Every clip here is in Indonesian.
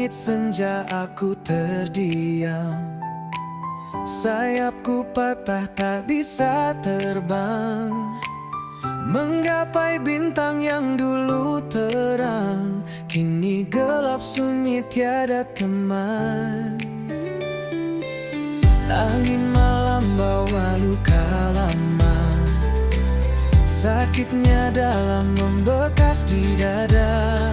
langit senja aku terdiam. Sayapku patah tak bisa terbang, menggapai bintang yang dulu terang. Kini gelap sunyi tiada teman. Angin malam bawa luka lama, sakitnya dalam membekas di dada.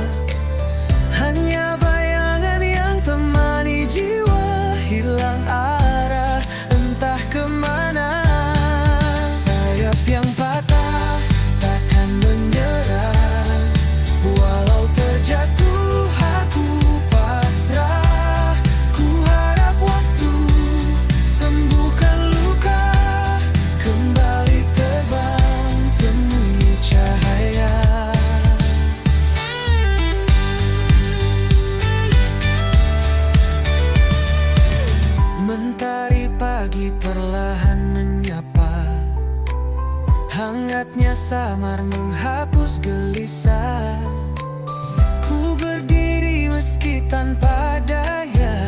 Hanya bayangan yang temani jiwa, hilang arah entah kemana. Sayap yang patah takkan menyerah, walau terjatuh aku pasrah. Ku harap waktu sembuhkan luka, kembali terbang temui cahaya. Mentari pagi perlahan menyapa, hangatnya samar menghapus gelisah. Ku berdiri meski tanpa daya,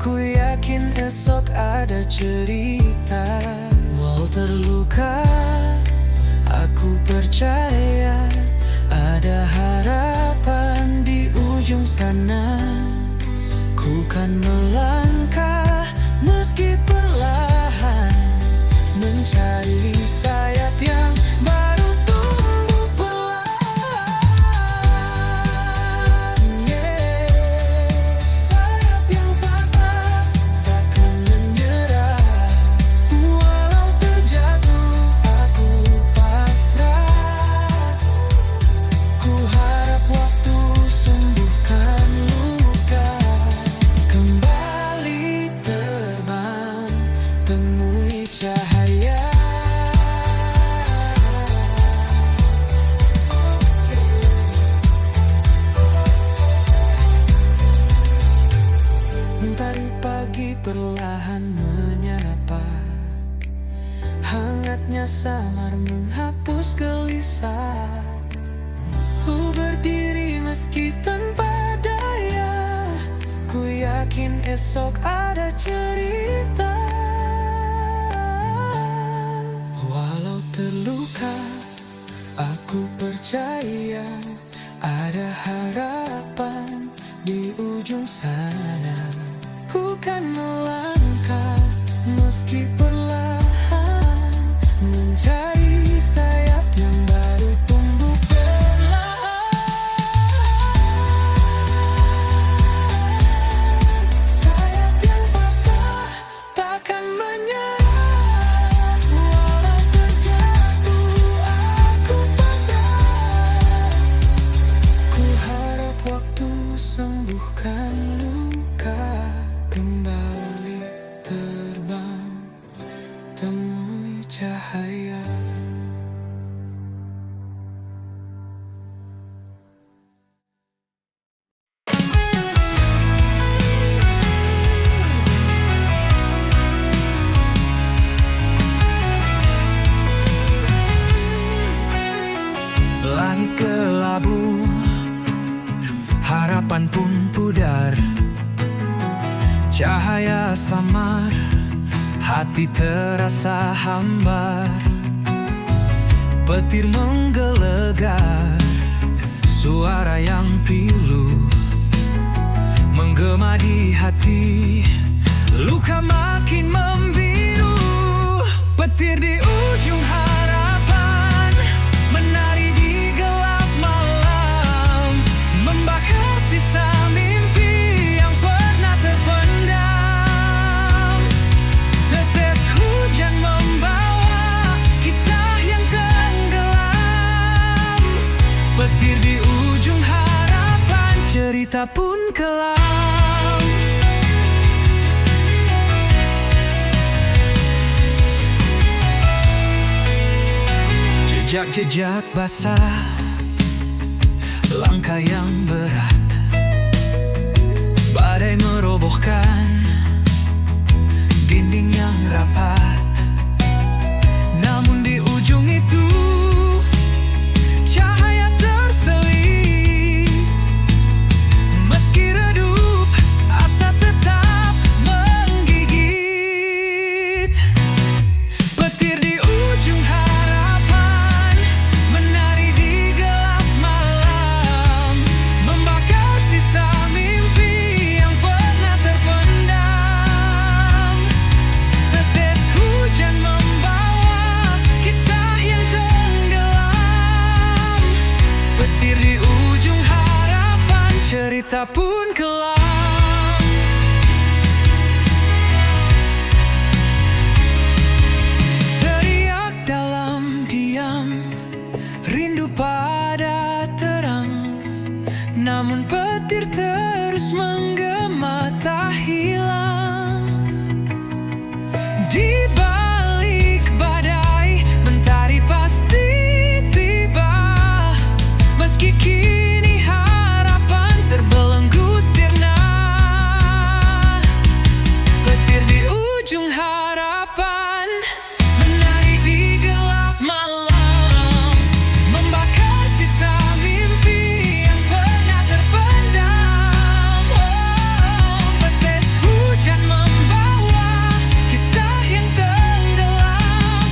ku yakin esok ada cerita. Walau terluka, aku percaya ada harapan di ujung sana. Ku kan melangkah meski perlahan, mencari sayap yang baru tumbuh perlahan. Sayap yang patah takkan menyerah, walau terjatuh aku pasrah. Ku harap waktu sembuhkan luka, kembali terbang temui cahaya. Mentari pagi perlahan menyapa, hangatnya samar menghapus gelisah. Ku berdiri meski tanpa daya, ku yakin esok ada cerita. Walau terluka, aku percaya ada harapan di ujung sana. Ku kan melangkah meski perlahan, mencari sayap yang baru tumbuh perlahan. Sayap yang patah takkan menyerah, walau terjatuh aku pasrah. Ku harap waktu sembuhkan luka, kembali terbang temui cahaya. Langit kelabu, harapan pun pudar. Cahaya samar, hati terasa hambar. Petir menggelegar, suara yang pilu menggema di hati. Luka makin membiru, petir di ujung harapan menari di gelap malam, membakar sisa mimpi yang pernah terpendam. Tetes hujan membawa kisah yang tenggelam, petir di ujung harapan, cerita pun kelam. Jejak-jejak basah, langkah yang berat, badai merobohkan dinding yang rapat. Namun di ujung itu cahaya terselip, meski redup Di balik badai, mentari pasti tiba. Meski kini harapan terbelenggu sirna, petir di ujung harapan menari di gelap malam, membakar sisa mimpi yang pernah terpendam. Petir hujan membawa kisah yang tenggelam.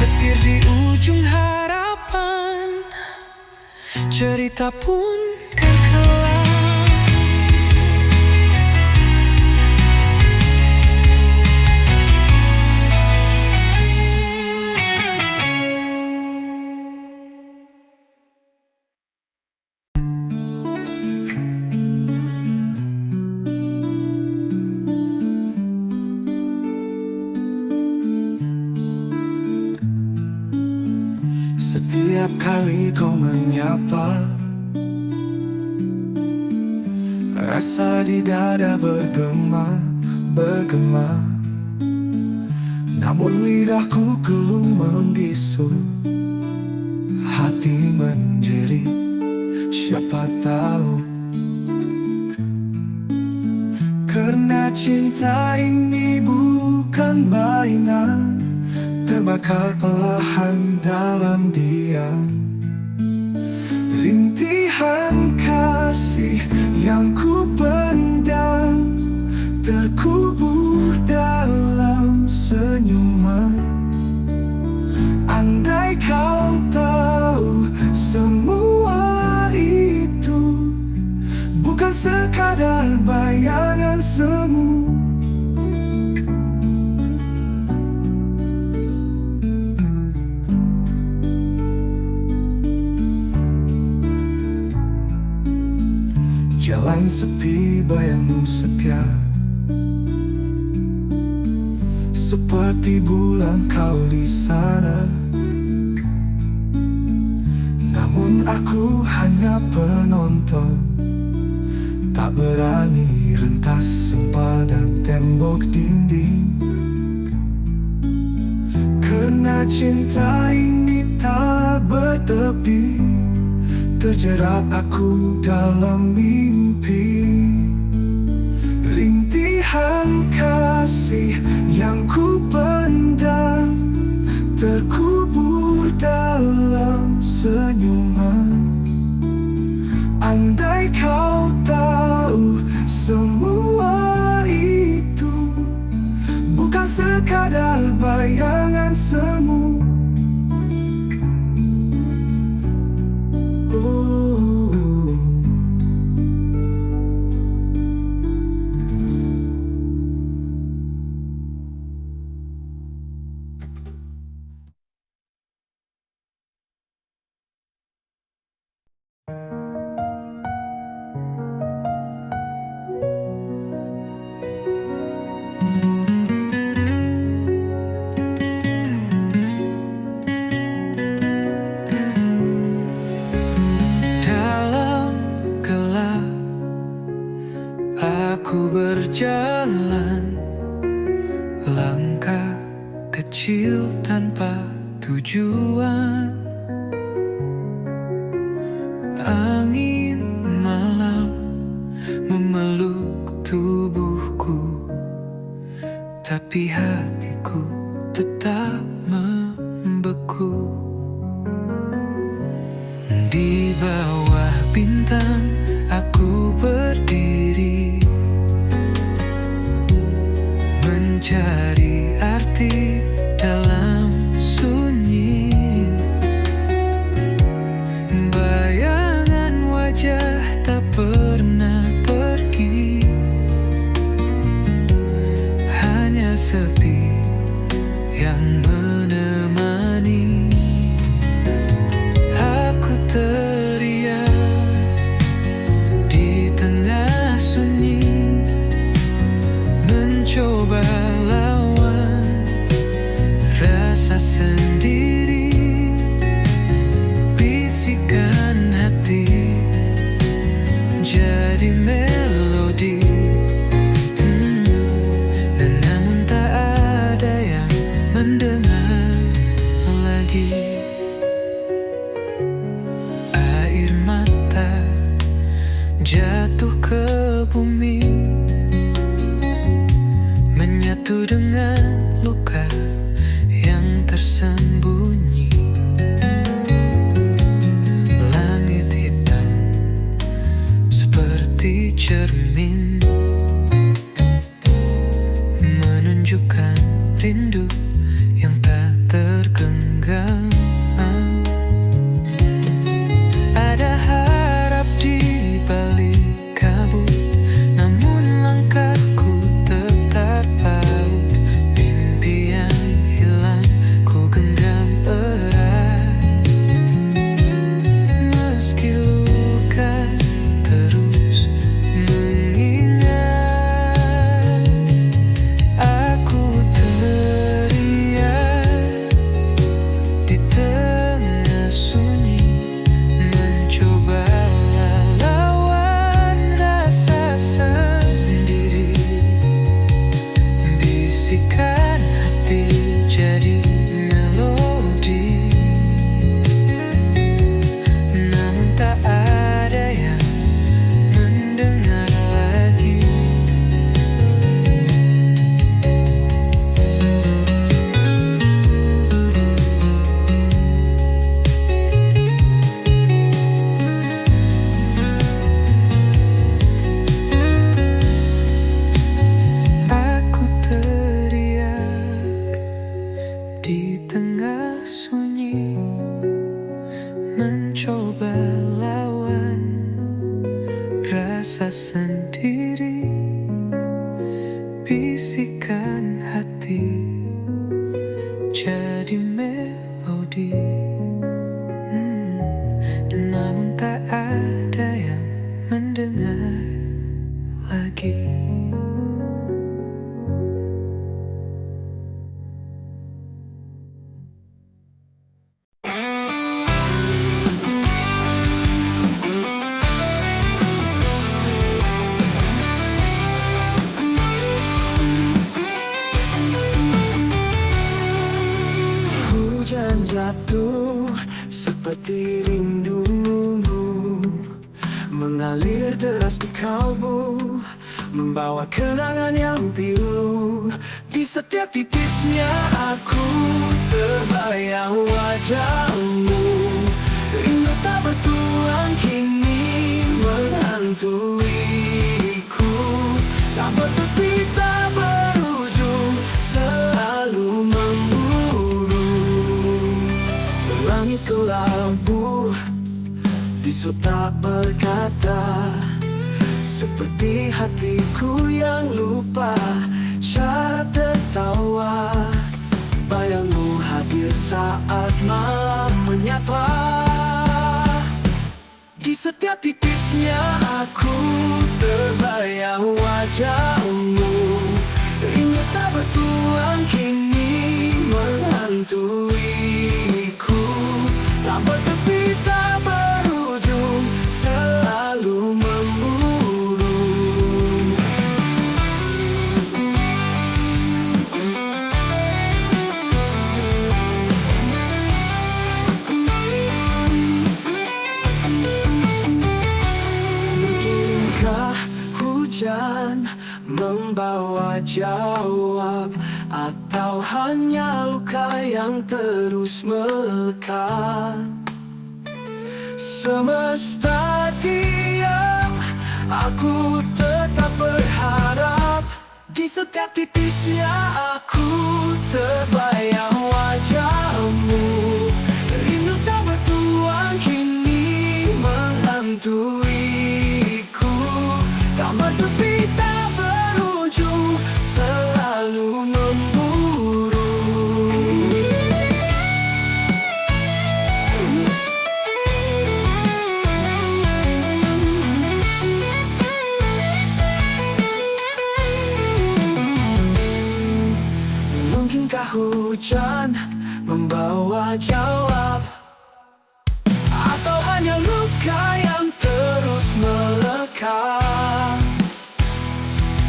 Petir di ujung harapan, cerita pun terkelam. Setiap kali kau menyapa, rasa di dada bergema. Namun lidahku belum membisu, hati menjerit, siapa tahu. Karena cinta ini bukan mainan, terbakar perlahan dalam diam. Rintihan kasih yang ku pendam terkubur dalam senyuman. Andai kau tahu semua itu bukan sekadar bayangan semu. Jalan sepi, bayangmu setia, seperti bulan kau di sana. Namun aku hanya penonton, tak berani rentas sempadan tembok dinding. Karena cinta ini tak bertepi, terjerat aku dalam mimpi. Rintihan kasih yang ku pendam terkubur dalam senyuman. Andai kau tahu semua itu bukan sekadar bayangan semu. Aku berjalan, langkah kecil tanpa tujuan. Angin malam memeluk tubuhku, tapi hatiku tetap membeku. Di bawah bintang aku berdiri, mencari arti dalam sunyi. Bayangan wajah tak pernah pergi, hanya sepi yang menemani. Aku teriak di tengah sunyi, mencoba lawan rasa sendiri. Bisikan hati jadi melodi, dan namun tak menyatu dengan luka yang tersembunyi. Langit hitam seperti cermin, menunjukkan rindu yang tak tergenggam. Ada harap di balik kabut, namun langkahku tetap paut. Mimpi yang hilang ku genggam erat, meski luka terus mengingat. Aku teriak di tengah sunyi, mencoba lawan rasa sendiri. Bisikan hati jadi melodi, namun tak ada yang mendengar lagi. Aku teriak di tengah sunyi, mencoba lawan rasa sendiri. Bisikan hati jadi melodi, namun tak ada yang mendengar lagi. Hujan jatuh seperti rindumu, mengalir deras di kalbu, membawa kenangan yang pilu. Di setiap titisnya aku terbayang wajahmu. Rindu tak bertulang kini menghantuiku, tak bertepi tak berujung, selalu memburu. Langit kelabu, bisu tak berkata, seperti hatiku yang lupa cara tertawa. Bayangmu hadir saat malam menyapa. Di setiap titisnya aku terbayang wajahmu. Rindu tak bertulang kini menghantuiku, tak bertepi tak berujung, selalu memburu. Mungkinkah hujan membawa jawab, atau hanya luka yang terus melekat? Semesta diam, aku tetap berharap. Di setiap titisnya aku terbayang wajahmu. Rindu tak bertuang kini menghantuiku, tak bertepi tak berujung, selalu memburu. Mungkinkah hujan membawa jawab, atau hanya luka yang terus melekat?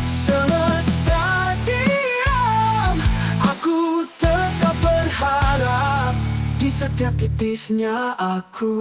Semesta diam, aku tetap berharap. Di setiap titisnya aku.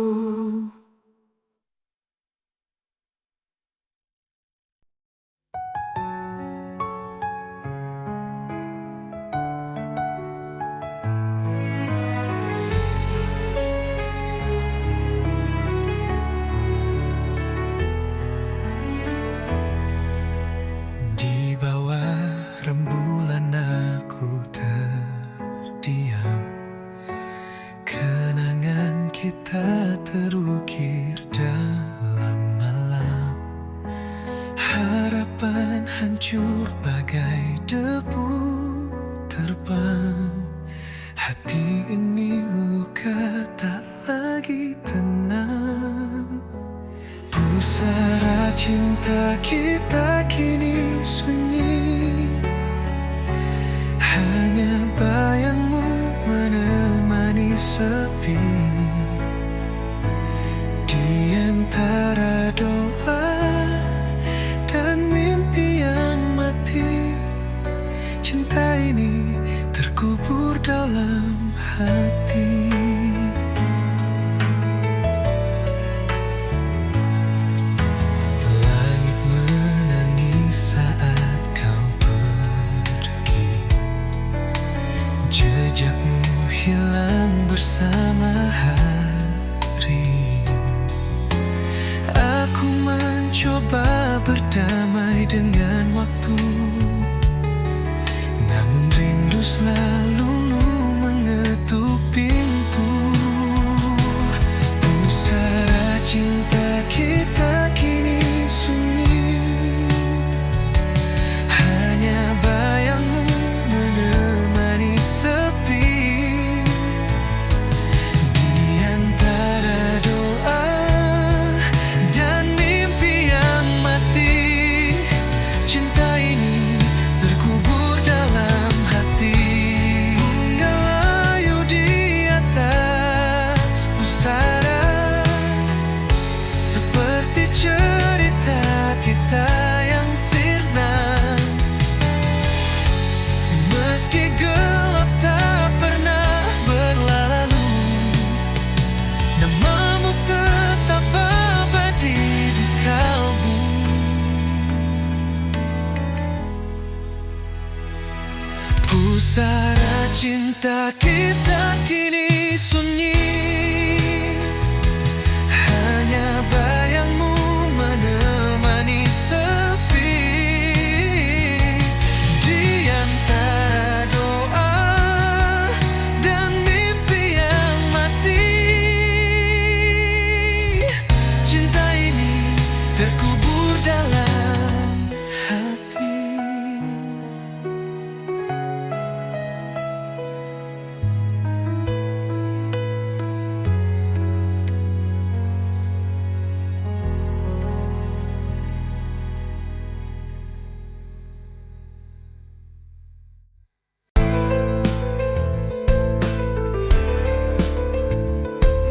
terbang. Hati ini luka tak lagi tenang. Pusara cinta kita kini sunyi, hanya bayangmu menemani sepi. Di antara doa dan mimpi yang mati, cinta ini terkubur dalam hati. Langit menangis saat kau pergi, jejakmu hilang bersama hari. Aku mencoba berdamai dengan waktu, namun rindu selalu mengetuk pintu. Pusara cinta kita kini sunyi, hanya bayangmu menemani sepi. Di antara doa dan mimpi yang mati, cinta ini terkubur dalam hati. Bunga layu di atas pusara, seperti cerita kita yang sirna. Meski gelap tak pernah berlalu, namamu tetap abadi di kalbu. Pusara cinta kita kini sunyi, hanya bayangmu menemani sepi. Di antara doa dan mimpi yang mati, cinta ini terkubur dalam hati.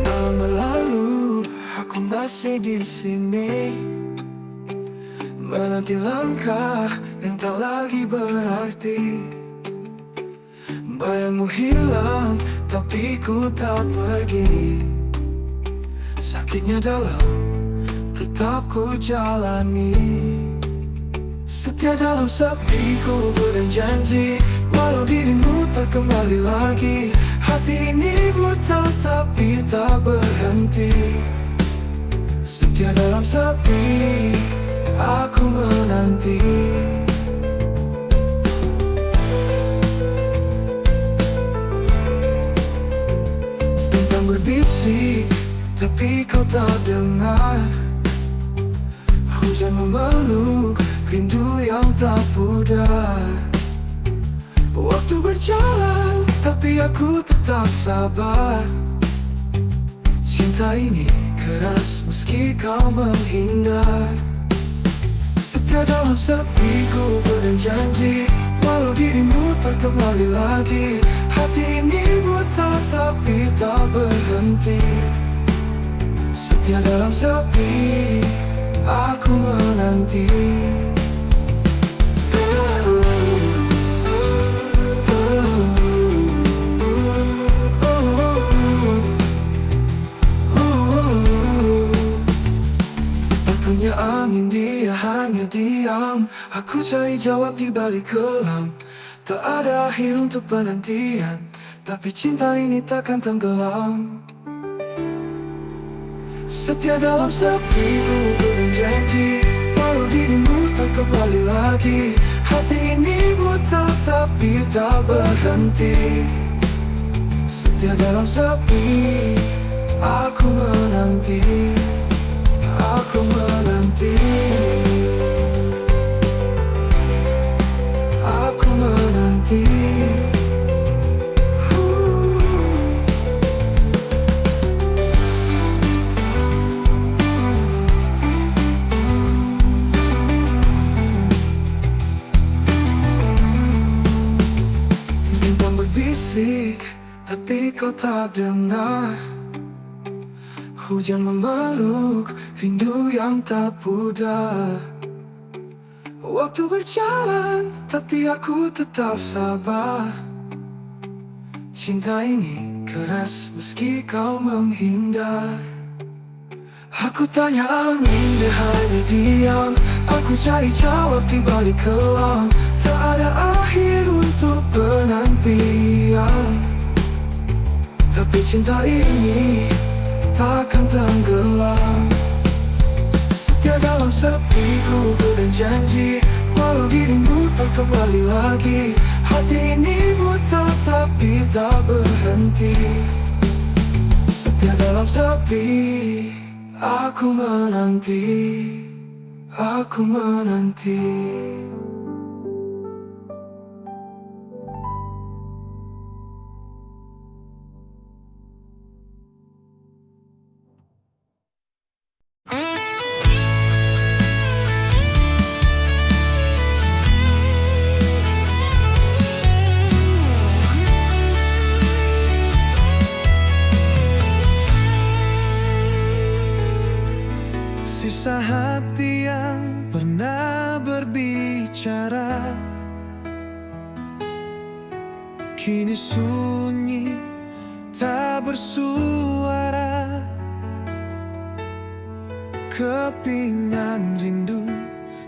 Malam berlalu, aku masih di sini, menanti langkah yang tak lagi berarti. Bayangmu hilang, tapi ku tak pergi. Sakitnya dalam, tetap ku jalani. Setia dalam sepi, ku berjanji, walau dirimu tak kembali lagi. Hati ini buta tapi tak berhenti. Setia dalam sepi, aku menanti. Bintang berbisik, tapi kau tak dengar. Hujan memeluk, rindu yang tak pudar. Waktu berjalan, tapi aku tetap sabar. Cinta ini keras meski kau menghindar. Setia dalam sepi, ku berjanji, walau dirimu tak kembali lagi. Hati ini buta tapi tak berhenti. Setia dalam sepi, aku menanti. Punya angin, dia hanya diam. Aku cari jawab di balik kelam. Tak ada akhir untuk penantian, tapi cinta ini takkan tenggelam. Setia dalam sepi, ku berjanji, walau dirimu tak kembali lagi. Hati ini buta tapi tak berhenti. Setia dalam sepi, aku menanti. Aku menanti. Aku menanti. berbisik, tapi kau tak dengar. Hujan memeluk, rindu yang tak pudar. Waktu berjalan, tapi aku tetap sabar. Cinta ini keras meski kau menghindar. Aku tanya angin, dia hanya diam. Aku cari jawab di balik kelam. Tak ada akhir untuk penantian. Tapi cinta ini takkan tenggelam. Setia dalam sepi, ku dan janji, walau dirimu tak kembali lagi. Hati ini buta tapi tak berhenti. Setia dalam sepi, aku menanti, aku menanti. Sisa hati yang pernah berbicara kini sunyi, tak bersuara. Kepingan rindu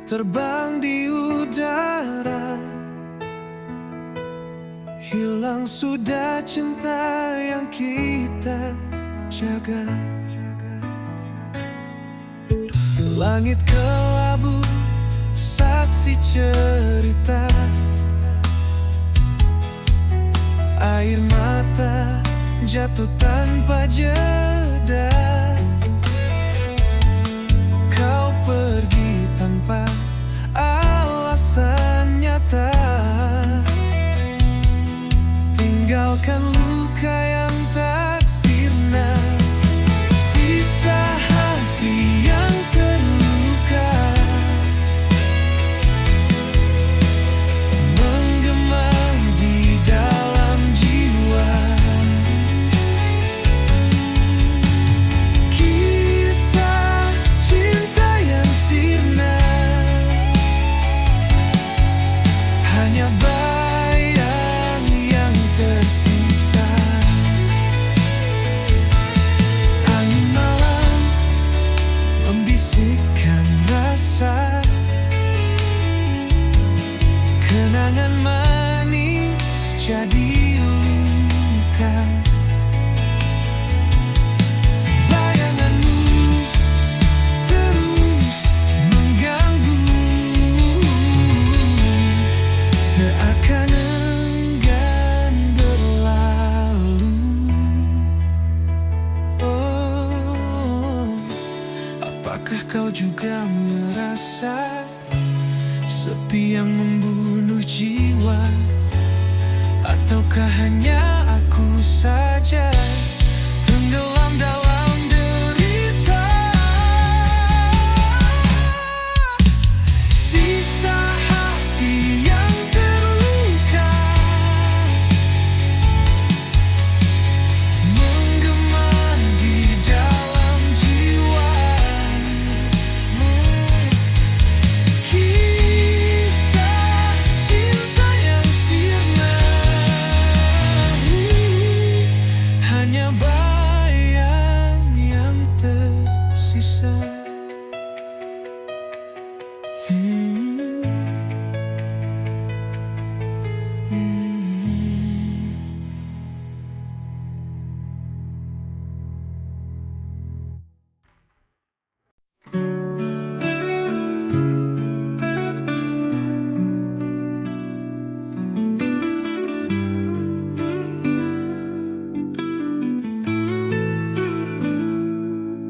terbang di udara. Hilang sudah cinta yang kita jaga. Langit kelabu, saksi cerita. Air mata jatuh tanpa jeda. Kau pergi tanpa alasan nyata. Tinggalkan luka yang tak sirna. Sisa hati yang terluka menggema di dalam jiwa. Kisah cinta yang sirna hanya bayang yang tersisa. Angin malam membisikkan rasa. Kenangan manis jadi luka. Bayanganmu terus mengganggu, seakan enggan berlalu. Oh, apakah kau juga merasa sepi yang membunuh jiwa? Ataukah hanya aku saja tenggelam dalam derita? Sisa hati yang terluka menggema di dalam jiwa. Kisah cinta yang sirna hanya bayang yang tersisa.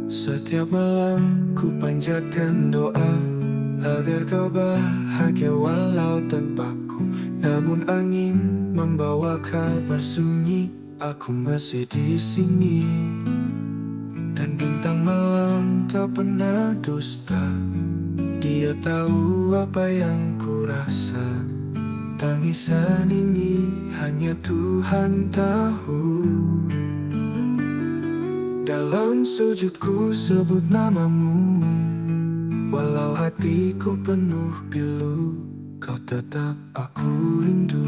Setiap malam ku panjatkan doa agar kau bahagia walau tanpaku. Namun angin membawa kabar sunyi, aku masih di sini. Dan bintang malam tak pernah dusta. Dia tahu apa yang ku rasa. Tangisan ini hanya hanya Tuhan tahu. Dalam sujudku sebut namamu, walau hatiku penuh pilu, kau tetap aku rindu.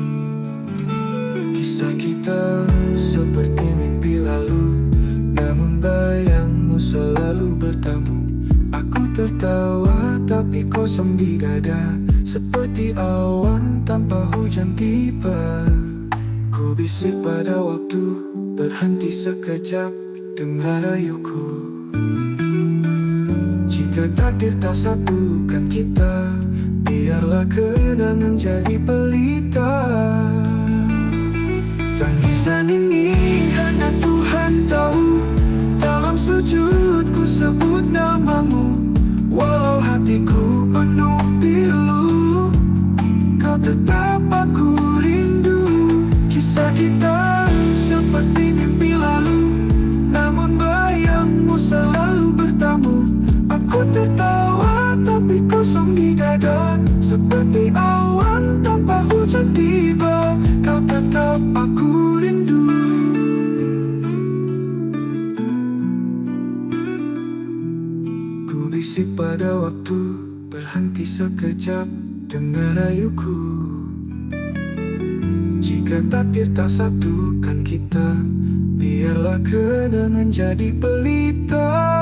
Kisah kita seperti mimpi lalu, namun bayangmu selalu bertamu. Aku tertawa tapi kosong di dada, seperti awan tanpa hujan tiba. Ku bisik pada waktu, berhenti sekejap, dengar rayuku. Jika takdir tak satukan kita, biarlah kenangan jadi pelita. Tangisan ini hanya Tuhan tahu. Dalam sujudku sebut namamu, walau hatiku penuh pilu, kau tetap aku rindu. Kisah kita seperti mimpi lalu, namun bayangmu selalu bertamu. Aku tertawa tapi kosong di dada, seperti awan tanpa hujan tiba. Kau tetap aku rindu. Ku bisik pada waktu, berhenti sekejap, dengar rayuku. Jika takdir tak satukan kita, biarlah kenangan jadi pelita.